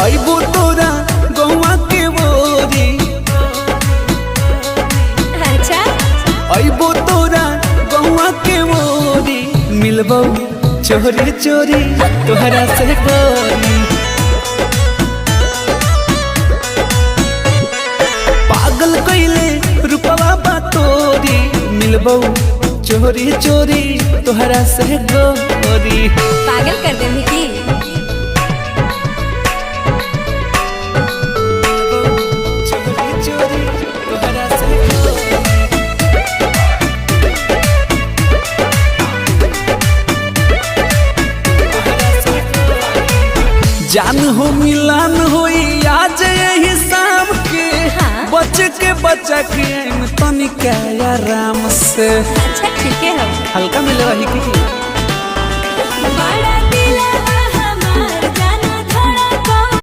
अइबो तोरा गौवा के बोरी। अच्छा अइबो तोरा गौवा के बोरी, मिलबो चोरी चोरी तोहरा से गोरी। पागल कइले रूपवा बा तोरी, मिलबो चोरी चोरी तोहरा से गोरी। पागल कर दे की। चोरी चोरी तोहरा से गोरी। जान हो मिलन होई आज यही शाम के। हाँ। बच के बचा के तनिक आराम से। अच्छा ठीक है हम हल्का मिले रही की। बाय